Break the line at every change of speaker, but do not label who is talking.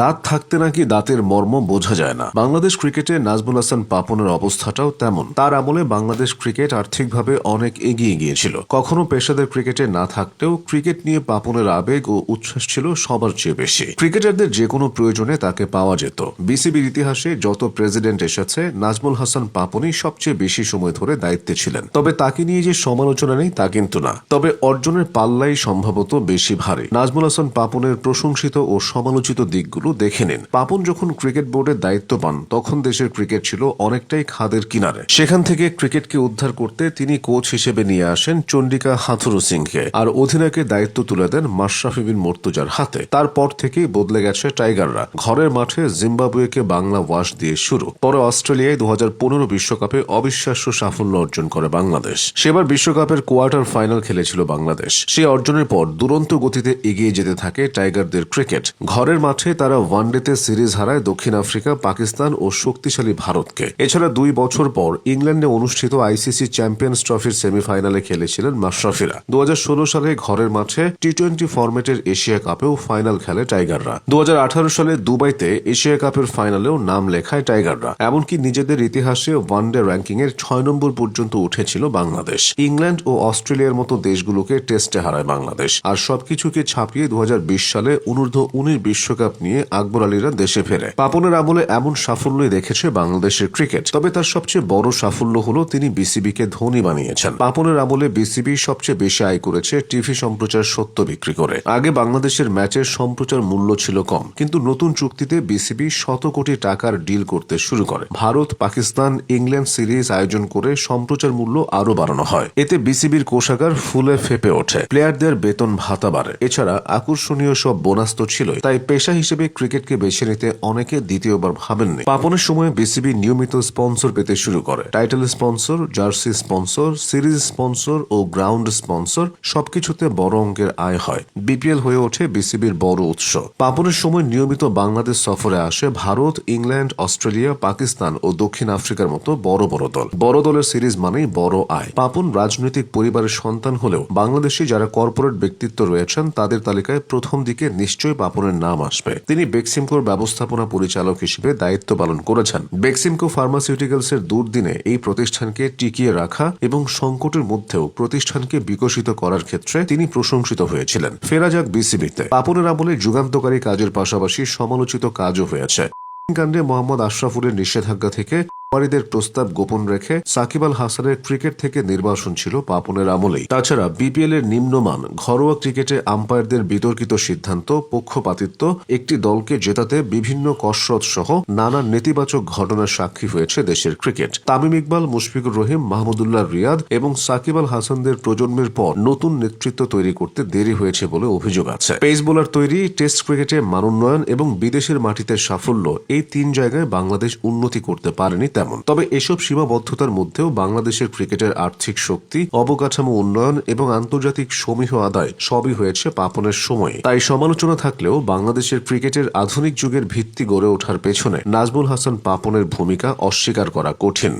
দাঁত থাকতে নাকি দাঁতের মর্ম বোঝা যায় না। বাংলাদেশ ক্রিকেটে নাজমুল হাসান পাপনের অবস্থাটাও তেমন। তার আমলে বাংলাদেশ ক্রিকেট আর্থিকভাবে অনেক এগিয়ে গিয়েছিল। কখনো পেশাদার ক্রিকেটে না থাকলেও ক্রিকেট নিয়ে পাপনের আবেগ ও উচ্ছ্বাস ছিল সবার চেয়ে বেশি। ক্রিকেটারদের যে কোনো প্রয়োজনে তাকে পাওয়া যেত। বিসিবির ইতিহাসে যত প্রেসিডেন্ট এসেছে, নাজমুল হাসান পাপনই সবচেয়ে বেশি সময় ধরে দায়িত্বে ছিলেন। তবে তাকে নিয়ে যে সমালোচনা নেই তা কিন্তু না। তবে অর্জনের পাল্লাই সম্ভবত বেশি ভারী। নাজমুল হাসান পাপনের প্রশংসিত ও সমালোচিত দিকগুলো দেখে নিন। পাপন যখন ক্রিকেট বোর্ডের দায়িত্ব পান, তখন দেশের ক্রিকেট ছিল অনেকটাই খাদের কিনারে। সেখান থেকে ক্রিকেটকে উদ্ধার করতে তিনি কোচ হিসেবে নিয়ে আসেন চন্ডিকা হাথুরু সিংকে, আর অধিনায়কের দায়িত্ব তুলে দেন মাশরাফি বিন মুর্তজার হাতে। তারপর থেকেই বদলে গেছে টাইগাররা। ঘরের মাঠে জিম্বাবুয়েকে বাংলা ওয়াশ দিয়ে শুরু। পরে অস্ট্রেলিয়ায় 2015 বিশ্বকাপে অবিশ্বাস্য সাফল্য অর্জন করে বাংলাদেশ। সেবার বিশ্বকাপের কোয়ার্টার ফাইনাল খেলেছিল বাংলাদেশ। সেই অর্জনের পর দুরন্ত গতিতে এগিয়ে যেতে থাকে টাইগারদের ক্রিকেট। ঘরের মাঠে তারা ওয়ানডেতে সিরিজ হারায় দক্ষিণ আফ্রিকা, পাকিস্তান ও শক্তিশালী ভারতকে। এছাড়া 2 বছর পর ইংল্যান্ডে অনুষ্ঠিত আইসিসি চ্যাম্পিয়ন্স ট্রফির সেমিফাইনালে খেলেছিলেন মাশরাফিরা। 2016 সালে ঘরের মাঠে টি-20 ফরম্যাটের এশিয়া কাপেও ফাইনাল খেলে টাইগাররা। 2018 সালে দুবাইতে এশিয়া কাপের ফাইনালেও নাম লেখায় টাইগাররা। এমনকি নিজেদের ইতিহাসে ওয়ানডে র্যাঙ্কিং এর 6 নম্বর পর্যন্ত উঠেছিল বাংলাদেশ। ইংল্যান্ড ও অস্ট্রেলিয়ার মতো দেশগুলোকে টেস্টে হারায় বাংলাদেশ। আর সবকিছুকে ছাপিয়ে 2020 সালে অনূর্ধ্ব-19 বিশ্বকাপ নিয়ে আকবর আলীরা দেশে ফেরে। পাপনের আমলে এমন সাফল্যই দেখেছে বাংলাদেশের ক্রিকেট। তবে তার সবচেয়ে বড় সাফল্য হলো তিনি বিসিবিকে ধনী বানিয়েছেন। পাপনের আমলে বিসিবি সবচেয়ে বেশি আয় করেছে টিভি সম্প্রচার সত্ত্ব বিক্রি করে। আগে বাংলাদেশের ম্যাচের সম্প্রচার মূল্য ছিল কম, কিন্তু নতুন চুক্তিতে বিসিবি শত কোটি টাকার ডিল করতে শুরু করে। ভারত, পাকিস্তান, ইংল্যান্ড সিরিজ আয়োজন করে সম্প্রচার মূল্য আরো বাড়ানো হয়। এতে বিসিবির কোষাগার ফুলে ফেপে ওঠে। প্লেয়ারদের বেতন ভাতা বাড়ে। এছাড়া আকর্ষণীয় সব বোনাস তো ছিলই। তাই পেশা হিসেবে ক্রিকেটকে বেছে নিতে অনেকে দ্বিতীয়বার ভাবেননি। পাপনের সময় বিসিবি নিয়মিত স্পন্সর পেতে শুরু করে। Title sponsor, jersey sponsor, series sponsor ও গ্রাউন্ড স্পন্সর, সবকিছুতে বড় অঙ্কের আয় হয়। বিপিএল হয়ে ওঠে বিসিবির বড় উৎস। পাপনের সময় নিয়মিত বাংলাদেশ সফরে আসে ভারত, ইংল্যান্ড, অস্ট্রেলিয়া, পাকিস্তান ও দক্ষিণ আফ্রিকার মতো বড় বড় দল। বড় দলের সিরিজ মানেই বড় আয়। পাপন রাজনৈতিক পরিবারের সন্তান হলেও বাংলাদেশে যারা কর্পোরেট ব্যক্তিত্ব রয়েছেন তাদের তালিকায় প্রথম দিকে নিশ্চয়ই পাপনের নাম আসবে। তিনি বেক্সিমকোর ব্যবস্থাপনা পরিচালক হিসেবে দায়িত্ব পালন করেছেন। বেক্সিমকো ফার্মাসিউটিক্যালসের দুর্দিনে এই প্রতিষ্ঠানকে টিকিয়ে রাখা এবং সংকটের মধ্যেও প্রতিষ্ঠানকে বিকশিত করার ক্ষেত্রে তিনি প্রশংসিত হয়েছিলেন। ফেরা যাক বিসিবিতে। পাপনের আমলে যুগান্তকারী কাজের পাশাপাশি সমালোচিত কাজও হয়েছে। কাণ্ডে মোহাম্মদ আশরাফুলের নিষেধাজ্ঞা থেকে দের প্রস্তাব গোপন রেখে সাকিব আল হাসানের ক্রিকেট থেকে নির্বাসন ছিল পাপনের আমলেই। তাছাড়া বিপিএল এর নিম্নমান ঘরোয়া ক্রিকেটে আম্পায়ারদের বিতর্কিত সিদ্ধান্ত, পক্ষপাতিত্ব, একটি দলকে জেতাতে বিভিন্ন কসরত সহ নানা নেতিবাচক ঘটনার সাক্ষী হয়েছে দেশের ক্রিকেট। তামিম ইকবাল, মুশফিকুর রহিম, মাহমুদুল্লাহ রিয়াদ এবং সাকিব আল হাসানদের প্রজন্মের পর নতুন নেতৃত্ব তৈরি করতে দেরি হয়েছে বলে অভিযোগ আছে। পেস বোলার তৈরি, টেস্ট ক্রিকেটে মানোন্নয়ন এবং বিদেশের মাটিতে সাফল্য, এই 3 জায়গায় বাংলাদেশ উন্নতি করতে পারেনি তেমন। তবে এসব সীমাবদ্ধতার মধ্যেও বাংলাদেশের ক্রিকেটের আর্থিক শক্তি, অবকাঠামো উন্নয়ন এবং আন্তর্জাতিক সমীহ আদায় সবই হয়েছে পাপনের সময়ে। তাই সমালোচনা থাকলেও বাংলাদেশের ক্রিকেটের আধুনিক যুগের ভিত্তি গড়ে ওঠার পেছনে নাজমুল হাসান পাপনের ভূমিকা অস্বীকার করা কঠিন।